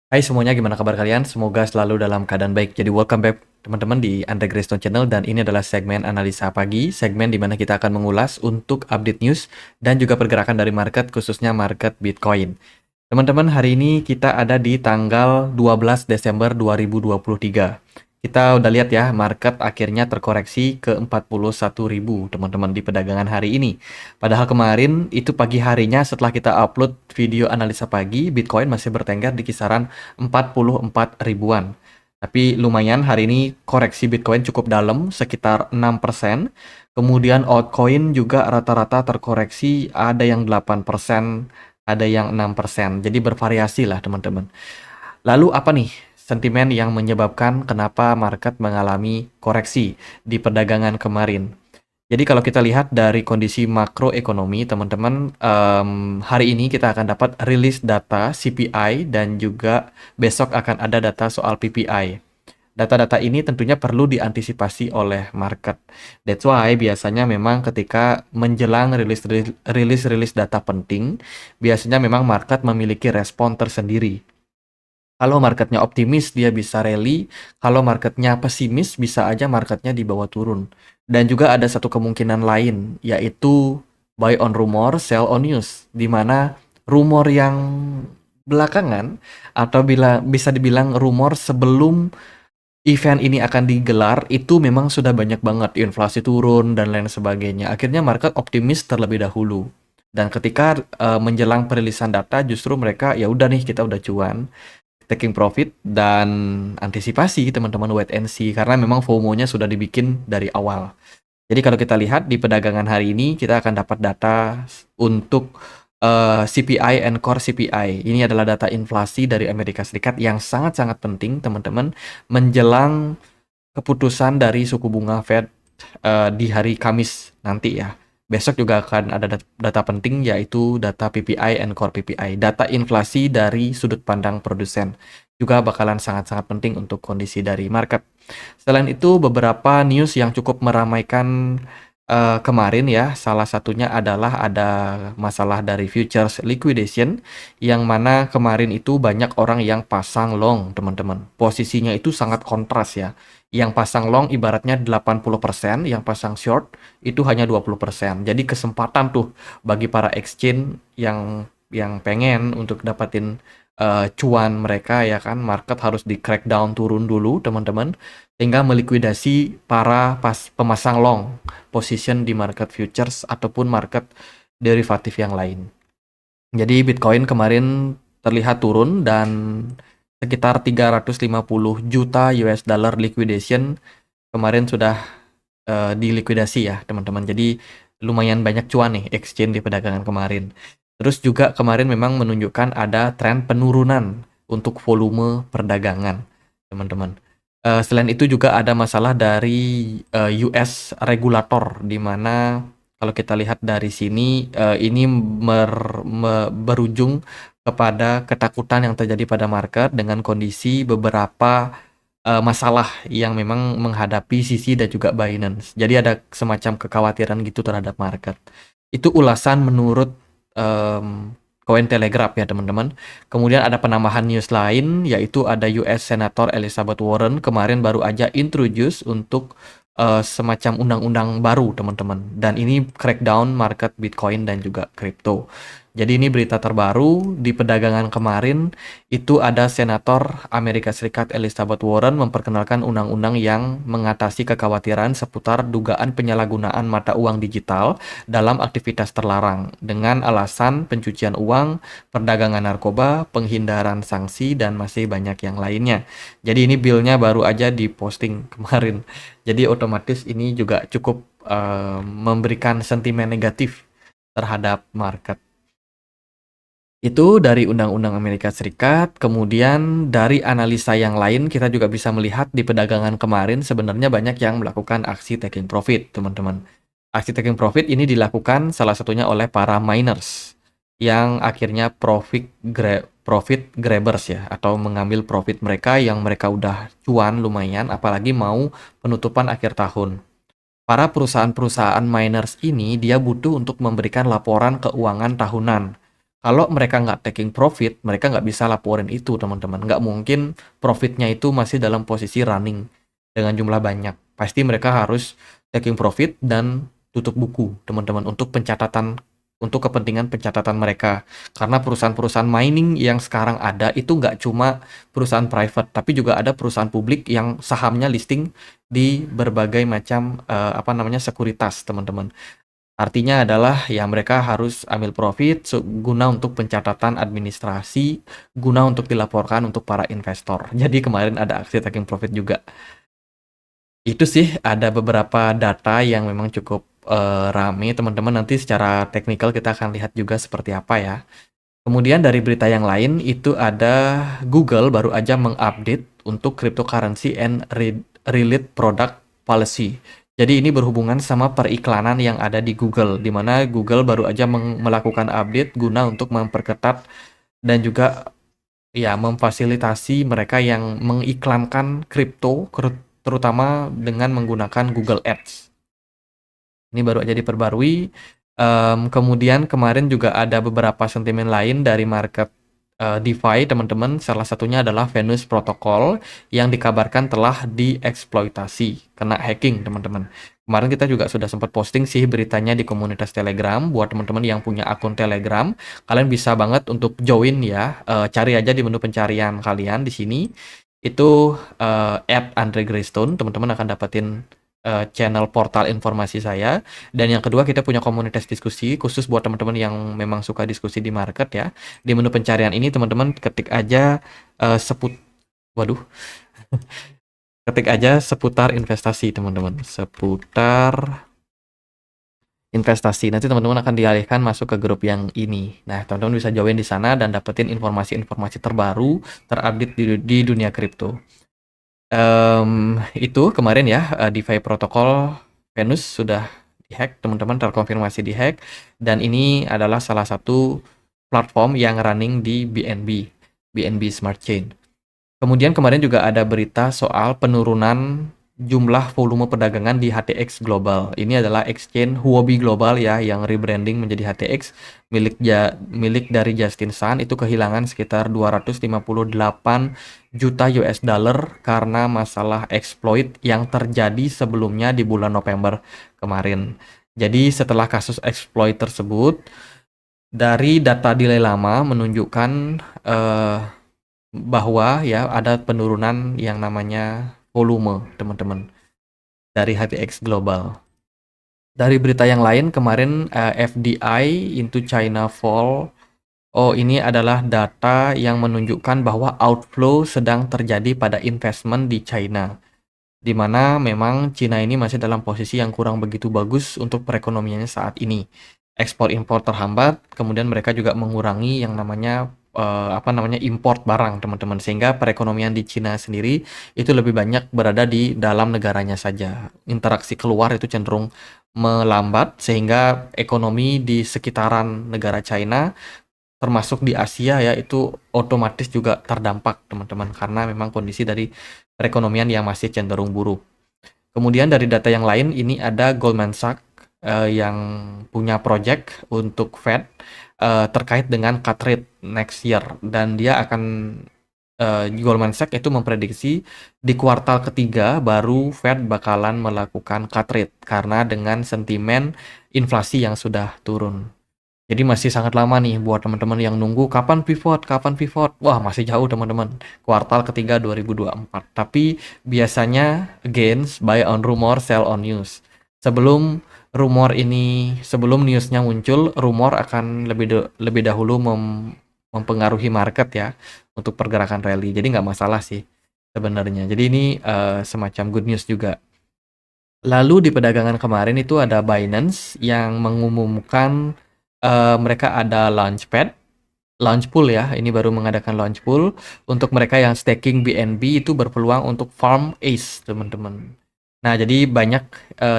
Hai semuanya, gimana kabar kalian? Semoga selalu dalam keadaan baik. Jadi welcome back teman-teman di Andre Greystone Channel, dan ini adalah segmen analisa pagi, segmen di mana kita akan mengulas untuk update news dan juga pergerakan dari market, khususnya market Bitcoin. Teman-teman, hari ini kita ada di tanggal 12 Desember 2023. Kita udah lihat ya, market akhirnya terkoreksi ke 41.000 teman-teman di perdagangan hari ini. Padahal kemarin itu pagi harinya setelah kita upload video analisa pagi, Bitcoin masih bertengger di kisaran 44 ribuan. Tapi lumayan hari ini koreksi Bitcoin cukup dalam, sekitar 6%. Kemudian altcoin juga rata-rata terkoreksi, ada yang 8%, ada yang 6%. Jadi bervariasi lah teman-teman. Lalu apa nih sentimen yang menyebabkan kenapa market mengalami koreksi di perdagangan kemarin? Jadi kalau kita lihat dari kondisi makroekonomi, teman-teman, hari ini kita akan dapat rilis data CPI dan juga besok akan ada data soal PPI. Data-data ini tentunya perlu diantisipasi oleh market. That's why biasanya memang ketika menjelang rilis data penting, biasanya memang market memiliki respon tersendiri. Kalau marketnya optimis, dia bisa rally. Kalau marketnya pesimis, bisa aja marketnya dibawa turun. Dan juga ada satu kemungkinan lain, yaitu buy on rumor, sell on news. Di mana rumor yang belakangan, atau bisa dibilang rumor sebelum event ini akan digelar, itu memang sudah banyak banget. Inflasi turun, dan lain sebagainya. Akhirnya market optimis terlebih dahulu. Dan ketika menjelang perilisan data, justru mereka, ya udah nih, kita udah cuan, taking profit dan antisipasi teman-teman, wait and see, karena memang FOMO-nya sudah dibikin dari awal. Jadi kalau kita lihat di perdagangan hari ini, kita akan dapat data untuk CPI and core CPI. Ini adalah data inflasi dari Amerika Serikat yang sangat-sangat penting teman-teman menjelang keputusan dari suku bunga Fed di hari Kamis nanti ya. Besok juga akan ada data penting, yaitu data PPI and core PPI. Data inflasi dari sudut pandang produsen juga bakalan sangat-sangat penting untuk kondisi dari market. Selain itu, beberapa news yang cukup meramaikan kemarin ya, salah satunya adalah ada masalah dari futures liquidation, yang mana kemarin itu banyak orang yang pasang long teman-teman. Posisinya itu sangat kontras ya. Yang pasang long ibaratnya 80%, yang pasang short itu hanya 20%. Jadi kesempatan tuh bagi para exchange yang pengen untuk dapatin cuan mereka ya kan, market harus di crackdown turun dulu teman-teman, sehingga melikuidasi para pemasang long position di market futures ataupun market derivatif yang lain. Jadi Bitcoin kemarin terlihat turun dan sekitar 350 juta US dollar liquidation kemarin sudah dilikuidasi ya teman-teman. Jadi lumayan banyak cuan nih exchange di perdagangan kemarin. Terus juga kemarin memang menunjukkan ada tren penurunan untuk volume perdagangan teman-teman. Selain itu juga ada masalah dari US regulator, di mana kalau kita lihat dari sini ini berujung kepada ketakutan yang terjadi pada market dengan kondisi beberapa masalah yang memang menghadapi CZ dan juga Binance. Jadi ada semacam kekhawatiran gitu terhadap market. Itu ulasan menurut Cointelegraph ya teman-teman. Kemudian ada penambahan news lain, yaitu ada US Senator Elizabeth Warren kemarin baru aja introduce untuk semacam undang-undang baru teman-teman. Dan ini crackdown market Bitcoin dan juga crypto. Jadi ini berita terbaru di perdagangan kemarin, itu ada Senator Amerika Serikat Elizabeth Warren memperkenalkan undang-undang yang mengatasi kekhawatiran seputar dugaan penyalahgunaan mata uang digital dalam aktivitas terlarang dengan alasan pencucian uang, perdagangan narkoba, penghindaran sanksi, dan masih banyak yang lainnya. Jadi ini billnya baru aja diposting kemarin. Jadi otomatis ini juga cukup memberikan sentimen negatif terhadap market. Itu dari Undang-Undang Amerika Serikat. Kemudian dari analisa yang lain, kita juga bisa melihat di perdagangan kemarin sebenarnya banyak yang melakukan aksi taking profit, teman-teman. Aksi taking profit ini dilakukan salah satunya oleh para miners yang akhirnya profit grabbers ya, atau mengambil profit mereka yang mereka udah cuan lumayan, apalagi mau penutupan akhir tahun. Para perusahaan-perusahaan miners ini dia butuh untuk memberikan laporan keuangan tahunan Kalau mereka nggak taking profit, mereka nggak bisa laporin itu, teman-teman. Nggak mungkin profitnya itu masih dalam posisi running dengan jumlah banyak. Pasti mereka harus taking profit dan tutup buku, teman-teman, untuk pencatatan, untuk kepentingan pencatatan mereka. Karena perusahaan-perusahaan mining yang sekarang ada itu nggak cuma perusahaan private, tapi juga ada perusahaan publik yang sahamnya listing di berbagai macam sekuritas, teman-teman. Artinya adalah ya mereka harus ambil profit guna untuk pencatatan administrasi, guna untuk dilaporkan untuk para investor. Jadi kemarin ada aksi taking profit juga. Itu sih ada beberapa data yang memang cukup rame, teman-teman. Nanti secara teknikal kita akan lihat juga seperti apa ya. Kemudian dari berita yang lain itu ada Google baru aja mengupdate untuk cryptocurrency and related product policy. Jadi ini berhubungan sama periklanan yang ada di Google, di mana Google baru aja melakukan update guna untuk memperketat dan juga ya memfasilitasi mereka yang mengiklankan kripto, terutama dengan menggunakan Google Ads. Ini baru aja diperbarui. Kemudian kemarin juga ada beberapa sentimen lain dari market DeFi, teman-teman. Salah satunya adalah Venus Protocol yang dikabarkan telah dieksploitasi, kena hacking, teman-teman. Kemarin kita juga sudah sempat posting sih beritanya di komunitas Telegram. Buat teman-teman yang punya akun Telegram, kalian bisa banget untuk join ya. Cari aja di menu pencarian kalian di sini. Itu @andregraystone, teman-teman akan dapetin channel portal informasi saya. Dan yang kedua, kita punya komunitas diskusi khusus buat teman-teman yang memang suka diskusi di market ya. Di menu pencarian ini teman-teman ketik aja waduh, ketik aja seputar investasi, teman-teman. Seputar investasi. Nanti teman-teman akan dialihkan masuk ke grup yang ini. Nah, teman-teman bisa join di sana dan dapetin informasi-informasi terbaru, terupdate di dunia kripto. Itu kemarin ya, DeFi protokol Venus sudah dihack, teman-teman, terkonfirmasi dihack, dan ini adalah salah satu platform yang running di BNB Smart Chain. Kemudian kemarin juga ada berita soal penurunan jumlah volume perdagangan di HTX Global. Ini adalah exchange Huobi Global ya, yang rebranding menjadi HTX, milik dari Justin Sun. Itu kehilangan sekitar 258 juta US dollar karena masalah exploit yang terjadi sebelumnya di bulan November kemarin. Jadi setelah kasus exploit tersebut, dari data delay lama menunjukkan bahwa ya ada penurunan yang namanya volume, teman-teman, dari HTX Global. Dari berita yang lain kemarin, FDI into China fall. Oh, ini adalah data yang menunjukkan bahwa outflow sedang terjadi pada investment di China, di mana memang China ini masih dalam posisi yang kurang begitu bagus untuk perekonomiannya saat ini. Ekspor impor terhambat, kemudian mereka juga mengurangi yang namanya import barang, teman-teman, sehingga perekonomian di Cina sendiri itu lebih banyak berada di dalam negaranya saja. Interaksi keluar itu cenderung melambat, sehingga ekonomi di sekitaran negara China termasuk di Asia ya itu otomatis juga terdampak, teman-teman, karena memang kondisi dari perekonomian yang masih cenderung buruk. Kemudian dari data yang lain ini ada Goldman Sachs yang punya project untuk Fed terkait dengan cut rate next year, dan dia akan Goldman Sachs itu memprediksi di kuartal ketiga baru Fed bakalan melakukan cut rate karena dengan sentimen inflasi yang sudah turun. Jadi masih sangat lama nih buat teman-teman yang nunggu kapan pivot, kapan pivot. Wah, masih jauh, teman-teman. Kuartal ketiga 2024. Tapi biasanya gains buy on rumor, sell on news. Sebelum sebelum newsnya muncul, rumor akan lebih dahulu mempengaruhi market ya untuk pergerakan rally. Jadi nggak masalah sih sebenarnya. Jadi ini semacam good news juga. Lalu di perdagangan kemarin itu ada Binance yang mengumumkan mereka ada launch pool ya. Ini baru mengadakan launch pool untuk mereka yang staking BNB itu berpeluang untuk farm ACE, teman-teman. Nah, jadi banyak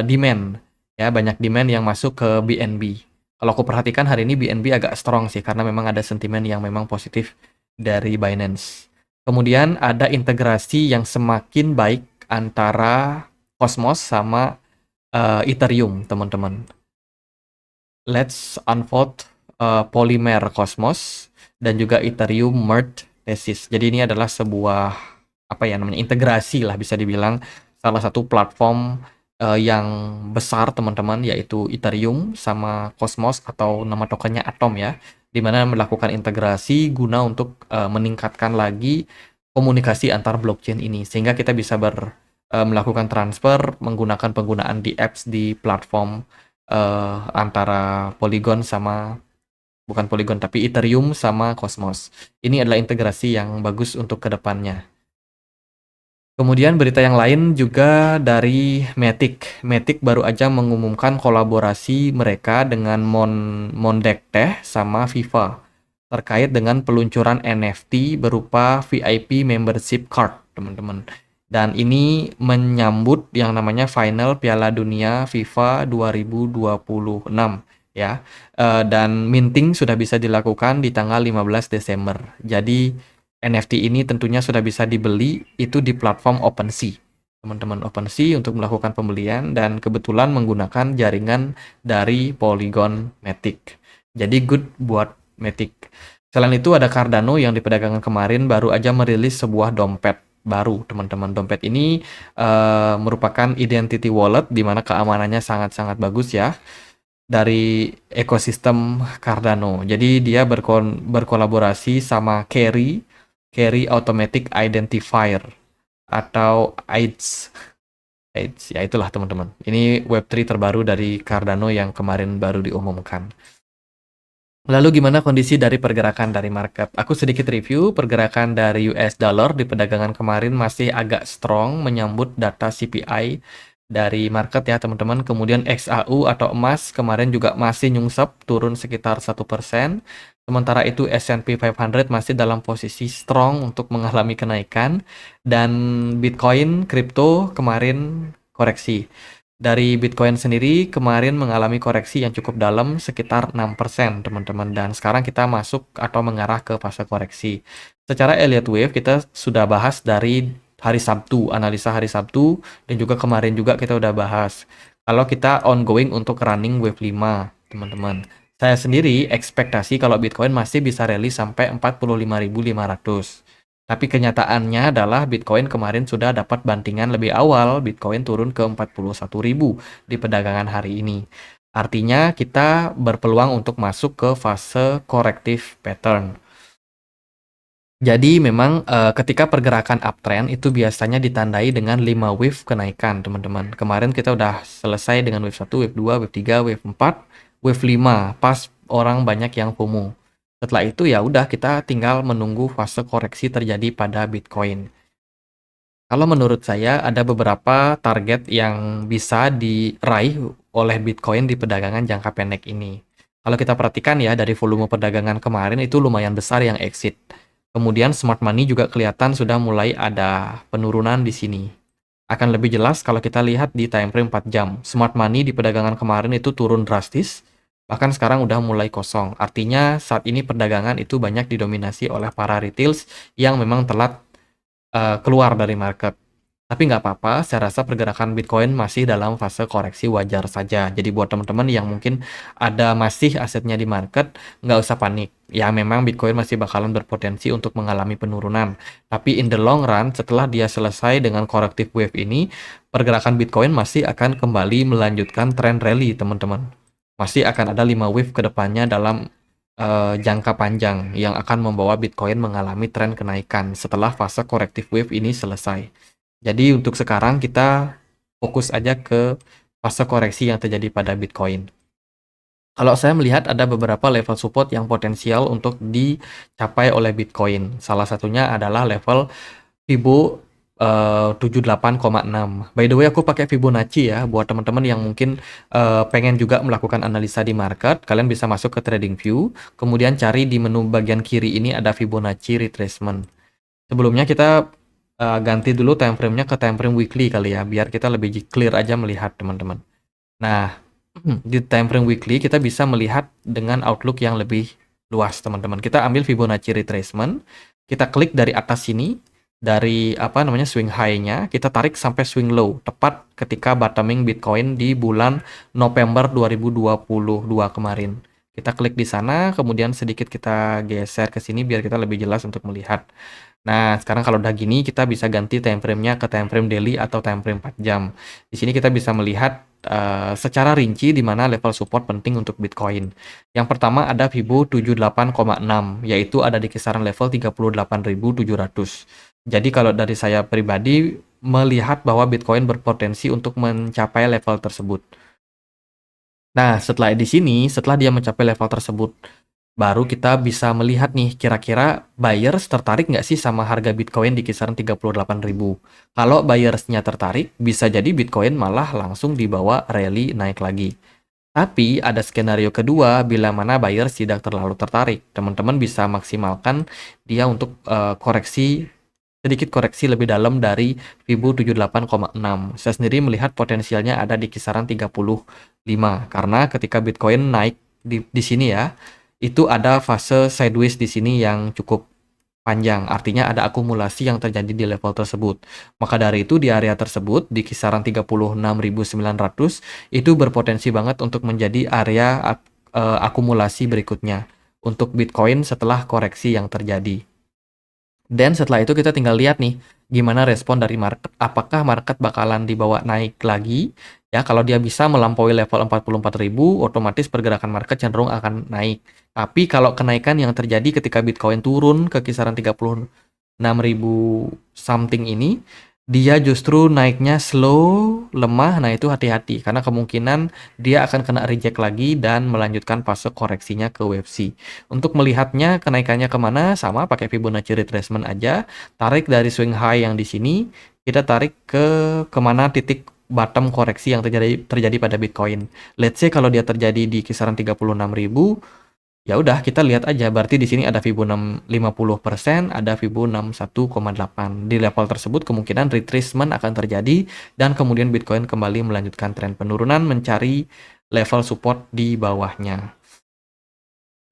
demand ya, banyak demand yang masuk ke BNB. Kalau aku perhatikan hari ini BNB agak strong sih karena memang ada sentimen yang memang positif dari Binance. Kemudian ada integrasi yang semakin baik antara Cosmos sama Ethereum, teman-teman. Let's unfold Polymer Cosmos dan juga Ethereum Merge Thesis. Jadi ini adalah sebuah apa ya namanya integrasi lah bisa dibilang salah satu platform yang besar teman-teman, yaitu Ethereum sama Cosmos atau nama tokennya Atom ya, di mana melakukan integrasi guna untuk meningkatkan lagi komunikasi antar blockchain ini sehingga kita bisa melakukan transfer menggunakan penggunaan di apps di platform antara Polygon sama bukan Polygon tapi Ethereum sama Cosmos. Ini adalah integrasi yang bagus untuk kedepannya. Kemudian berita yang lain juga dari Matic. Matic baru aja mengumumkan kolaborasi mereka dengan Mondek sama FIFA terkait dengan peluncuran NFT berupa VIP Membership Card, teman-teman. Dan ini menyambut yang namanya final Piala Dunia FIFA 2026 ya. Dan minting sudah bisa dilakukan di tanggal 15 Desember. Jadi NFT ini tentunya sudah bisa dibeli itu di platform OpenSea. Teman-teman, OpenSea untuk melakukan pembelian dan kebetulan menggunakan jaringan dari Polygon Matic. Jadi good buat Matic. Selain itu ada Cardano yang di perdagangan kemarin baru aja merilis sebuah dompet baru, teman-teman. Dompet ini merupakan identity wallet di mana keamanannya sangat-sangat bagus ya, dari ekosistem Cardano. Jadi dia berkolaborasi sama Carry Automatic Identifier atau AIDS. AIDS, ya itulah teman-teman. Ini Web3 terbaru dari Cardano yang kemarin baru diumumkan. Lalu gimana kondisi dari pergerakan dari market? Aku sedikit review pergerakan dari US dollar di perdagangan kemarin masih agak strong menyambut data CPI dari market ya teman-teman. Kemudian XAU atau emas kemarin juga masih nyungsep turun sekitar 1%. Sementara itu S&P 500 masih dalam posisi strong untuk mengalami kenaikan. Dan Bitcoin, kripto kemarin koreksi. Dari Bitcoin sendiri kemarin mengalami koreksi yang cukup dalam sekitar 6% teman-teman. Dan sekarang kita masuk atau mengarah ke fase koreksi. Secara Elliott Wave kita sudah bahas dari hari Sabtu, analisa hari Sabtu, dan juga kemarin juga kita udah bahas. Kalau kita ongoing untuk running wave 5 teman-teman. Saya sendiri ekspektasi kalau Bitcoin masih bisa rally sampai 45.500. Tapi kenyataannya adalah Bitcoin kemarin sudah dapat bantingan lebih awal. Bitcoin turun ke 41.000 di perdagangan hari ini. Artinya kita berpeluang untuk masuk ke fase corrective pattern. Jadi memang ketika pergerakan uptrend itu biasanya ditandai dengan 5 wave kenaikan, teman-teman. Kemarin kita udah selesai dengan wave 1, wave 2, wave 3, wave 4, wave 5, pas orang banyak yang FOMO. Setelah itu ya udah kita tinggal menunggu fase koreksi terjadi pada Bitcoin. Kalau menurut saya ada beberapa target yang bisa diraih oleh Bitcoin di perdagangan jangka pendek ini. Kalau kita perhatikan ya dari volume perdagangan kemarin itu lumayan besar yang exit. Kemudian smart money juga kelihatan sudah mulai ada penurunan di sini. Akan lebih jelas kalau kita lihat di time frame 4 jam. Smart money di perdagangan kemarin itu turun drastis, bahkan sekarang udah mulai kosong. Artinya saat ini perdagangan itu banyak didominasi oleh para retails yang memang telat keluar dari market. Tapi nggak apa-apa, saya rasa pergerakan Bitcoin masih dalam fase koreksi wajar saja. Jadi buat teman-teman yang mungkin ada masih asetnya di market, nggak usah panik. Ya memang Bitcoin masih bakalan berpotensi untuk mengalami penurunan. Tapi in the long run, setelah dia selesai dengan corrective wave ini, pergerakan Bitcoin masih akan kembali melanjutkan tren rally, teman-teman. Masih akan ada 5 wave ke depannya dalam jangka panjang yang akan membawa Bitcoin mengalami tren kenaikan setelah fase corrective wave ini selesai. Jadi untuk sekarang kita fokus aja ke fase koreksi yang terjadi pada Bitcoin. Kalau saya melihat ada beberapa level support yang potensial untuk dicapai oleh Bitcoin. Salah satunya adalah level Fibo 78,6. By the way, aku pakai Fibonacci ya buat teman-teman yang mungkin pengen juga melakukan analisa di market. Kalian bisa masuk ke TradingView, kemudian cari di menu bagian kiri ini ada Fibonacci retracement. Sebelumnya kita ganti dulu time frame-nya ke time frame weekly kali ya, biar kita lebih clear aja melihat teman-teman. Nah, di time frame weekly kita bisa melihat dengan outlook yang lebih luas teman-teman. Kita ambil Fibonacci retracement, kita klik dari atas sini, dari swing high-nya, kita tarik sampai swing low, tepat ketika bottoming Bitcoin di bulan November 2022 kemarin. Kita klik di sana, kemudian sedikit kita geser ke sini biar kita lebih jelas untuk melihat. Nah, sekarang kalau udah gini, kita bisa ganti time frame-nya ke time frame daily atau time frame 4 jam. Di sini kita bisa melihat secara rinci di mana level support penting untuk Bitcoin. Yang pertama ada Fibo 78,6, yaitu ada di kisaran level 38.700. Jadi kalau dari saya pribadi, melihat bahwa Bitcoin berpotensi untuk mencapai level tersebut. Nah, setelah di sini, setelah dia mencapai level tersebut, baru kita bisa melihat nih, kira-kira buyers tertarik nggak sih sama harga Bitcoin di kisaran 38.000. Kalau buyersnya tertarik, bisa jadi Bitcoin malah langsung dibawa rally naik lagi. Tapi ada skenario kedua, bila mana buyers tidak terlalu tertarik. Teman-teman bisa maksimalkan dia untuk sedikit koreksi lebih dalam dari Fibo 78,6. Saya sendiri melihat potensialnya ada di kisaran 35, karena ketika Bitcoin naik di sini ya, itu ada fase sideways di sini yang cukup panjang, artinya ada akumulasi yang terjadi di level tersebut. Maka dari itu di area tersebut, di kisaran 36.900, itu berpotensi banget untuk menjadi area akumulasi berikutnya untuk Bitcoin setelah koreksi yang terjadi. Dan setelah itu kita tinggal lihat nih, gimana respon dari market. Apakah market bakalan dibawa naik lagi? Ya, kalau dia bisa melampaui level 44.000, otomatis pergerakan market cenderung akan naik. Tapi kalau kenaikan yang terjadi ketika Bitcoin turun ke kisaran 36.000 something ini, dia justru naiknya slow, lemah, nah itu hati-hati. Karena kemungkinan dia akan kena reject lagi dan melanjutkan fase koreksinya ke wave C. Untuk melihatnya kenaikannya kemana, sama pakai Fibonacci retracement aja. Tarik dari swing high yang di sini, kita tarik ke kemana titik bottom koreksi yang terjadi pada Bitcoin. Let's say kalau dia terjadi di kisaran 36.000, ya udah kita lihat aja, berarti di sini ada Fibo 50%, ada Fibo 61,8. Di level tersebut kemungkinan retracement akan terjadi dan kemudian Bitcoin kembali melanjutkan tren penurunan mencari level support di bawahnya.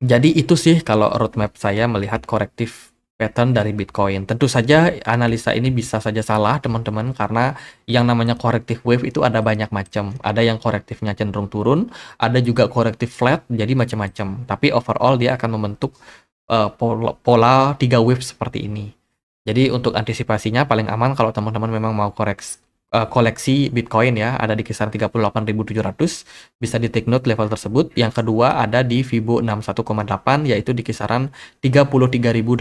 Jadi itu sih kalau roadmap saya melihat korektif pattern dari Bitcoin. Tentu saja analisa ini bisa saja salah teman-teman, karena yang namanya korektif wave itu ada banyak macam. Ada yang korektifnya cenderung turun, ada juga korektif flat, jadi macam-macam. Tapi overall dia akan membentuk pola 3 wave seperti ini. Jadi untuk antisipasinya paling aman kalau teman-teman memang mau koleksi Bitcoin ya, ada di kisaran 38.700, bisa di take note level tersebut. Yang kedua ada di Fibo 61,8, yaitu di kisaran 33.800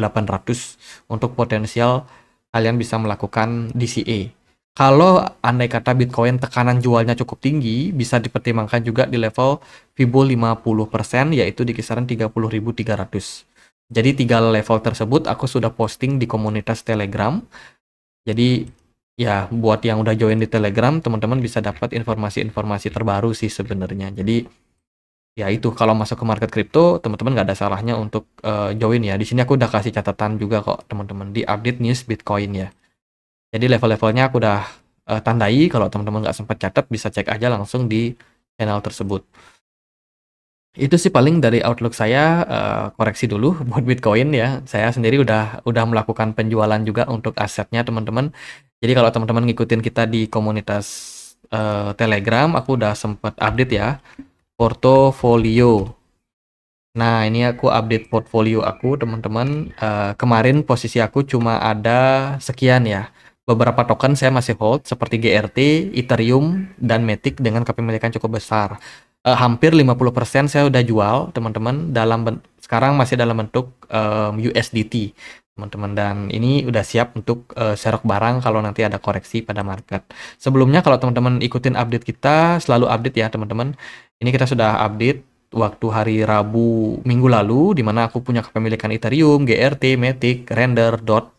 untuk potensial kalian bisa melakukan DCA. Kalau andai kata Bitcoin tekanan jualnya cukup tinggi, bisa dipertimbangkan juga di level Fibo 50%, yaitu di kisaran 30.300. Jadi 3 level tersebut aku sudah posting di komunitas Telegram. Jadi ya, buat yang udah join di Telegram, teman-teman bisa dapat informasi-informasi terbaru sih sebenarnya. Jadi, ya itu, kalau masuk ke market crypto, teman-teman nggak ada salahnya untuk join ya. Di sini aku udah kasih catatan juga kok, teman-teman, di update news Bitcoin ya. Jadi level-levelnya aku udah tandai, kalau teman-teman nggak sempat catat, bisa cek aja langsung di channel tersebut. Itu sih paling dari outlook saya, koreksi dulu buat Bitcoin ya. Saya sendiri udah melakukan penjualan juga untuk asetnya teman-teman. Jadi kalau teman-teman ngikutin kita di komunitas Telegram, aku udah sempat update ya portofolio. Nah, ini aku update portfolio aku teman-teman. Kemarin posisi aku cuma ada sekian ya. Beberapa token saya masih hold seperti GRT, Ethereum, dan Matic dengan kepemilikan cukup besar. Hampir 50% saya udah jual teman-teman, sekarang masih dalam bentuk USDT teman-teman, dan ini udah siap untuk serok barang kalau nanti ada koreksi pada market. Sebelumnya kalau teman-teman ikutin update kita, selalu update ya teman-teman. Ini kita sudah update waktu hari Rabu minggu lalu, di mana aku punya kepemilikan Ethereum, GRT, Matic, Render, DOT,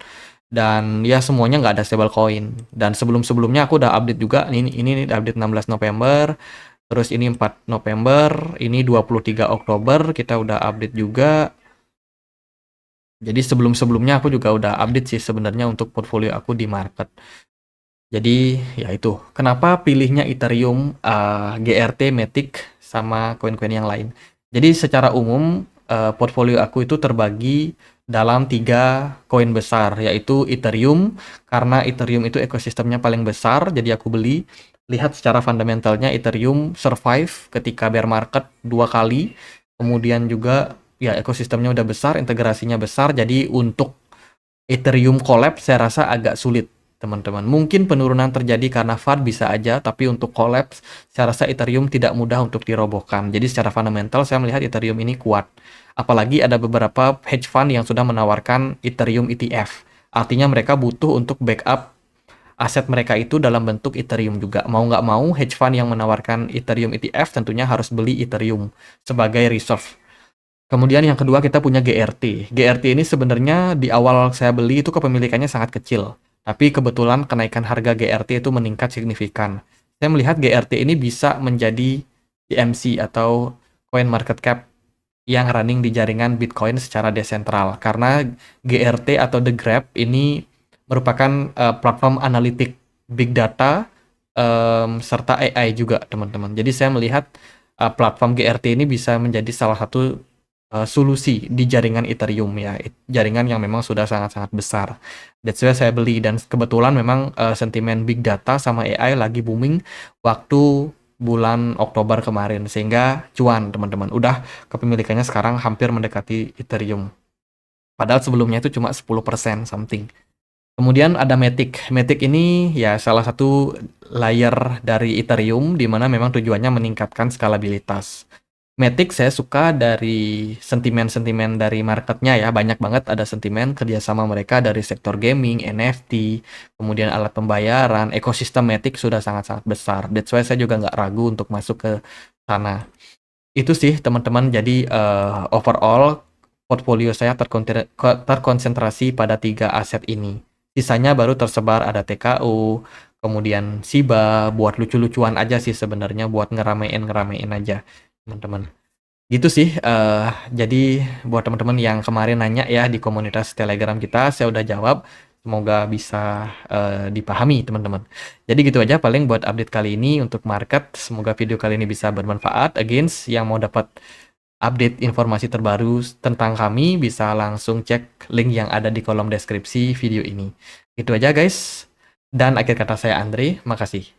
dan ya semuanya nggak ada stablecoin. Dan sebelum-sebelumnya aku udah update juga, ini update 16 November, terus ini 4 November, ini 23 Oktober, kita udah update juga. Jadi sebelum-sebelumnya aku juga udah update sih sebenarnya untuk portfolio aku di market. Jadi ya itu, kenapa pilihnya Ethereum, GRT, Matic, sama koin-koin yang lain. Jadi secara umum portfolio aku itu terbagi dalam 3 koin besar, yaitu Ethereum, karena Ethereum itu ekosistemnya paling besar, jadi aku beli. Lihat secara fundamentalnya Ethereum survive ketika bear market 2 kali, kemudian juga ya ekosistemnya udah besar, integrasinya besar, jadi untuk Ethereum collapse saya rasa agak sulit, teman-teman. Mungkin penurunan terjadi karena FUD bisa aja, tapi untuk collapse saya rasa Ethereum tidak mudah untuk dirobohkan. Jadi secara fundamental saya melihat Ethereum ini kuat. Apalagi ada beberapa hedge fund yang sudah menawarkan Ethereum ETF. Artinya mereka butuh untuk backup aset mereka itu dalam bentuk Ethereum juga. Mau nggak mau, hedge fund yang menawarkan Ethereum ETF tentunya harus beli Ethereum sebagai reserve. Kemudian yang kedua kita punya GRT. GRT ini sebenarnya di awal saya beli itu kepemilikannya sangat kecil. Tapi kebetulan kenaikan harga GRT itu meningkat signifikan. Saya melihat GRT ini bisa menjadi DMC atau coin market cap yang running di jaringan Bitcoin secara desentral. Karena GRT atau The Grab ini merupakan platform analitik big data serta AI juga, teman-teman. Jadi saya melihat platform GRT ini bisa menjadi salah satu solusi di jaringan Ethereum ya, jaringan yang memang sudah sangat-sangat besar. That's why saya beli, dan kebetulan memang sentimen big data sama AI lagi booming waktu bulan Oktober kemarin, sehingga cuan teman-teman. Udah kepemilikannya sekarang hampir mendekati Ethereum. Padahal sebelumnya itu cuma 10% something. Kemudian ada Matic. Matic ini ya salah satu layer dari Ethereum di mana memang tujuannya meningkatkan skalabilitas. Matic saya suka dari sentimen-sentimen dari marketnya ya, banyak banget ada sentimen kerjasama mereka dari sektor gaming, NFT, kemudian alat pembayaran, ekosistem Matic sudah sangat-sangat besar. That's why saya juga nggak ragu untuk masuk ke sana. Itu sih teman-teman, jadi overall portfolio saya terkonsentrasi pada 3 aset ini. Sisanya baru tersebar, ada TKU, kemudian SIBA, buat lucu-lucuan aja sih sebenarnya, buat ngeramein aja, teman-teman. Gitu sih, jadi buat teman-teman yang kemarin nanya ya di komunitas Telegram kita, saya udah jawab. Semoga bisa dipahami, teman-teman. Jadi gitu aja paling buat update kali ini untuk market. Semoga video kali ini bisa bermanfaat. Again, yang mau dapat update informasi terbaru tentang kami bisa langsung cek link yang ada di kolom deskripsi video ini. Itu aja guys. Dan akhir kata saya Andre, makasih.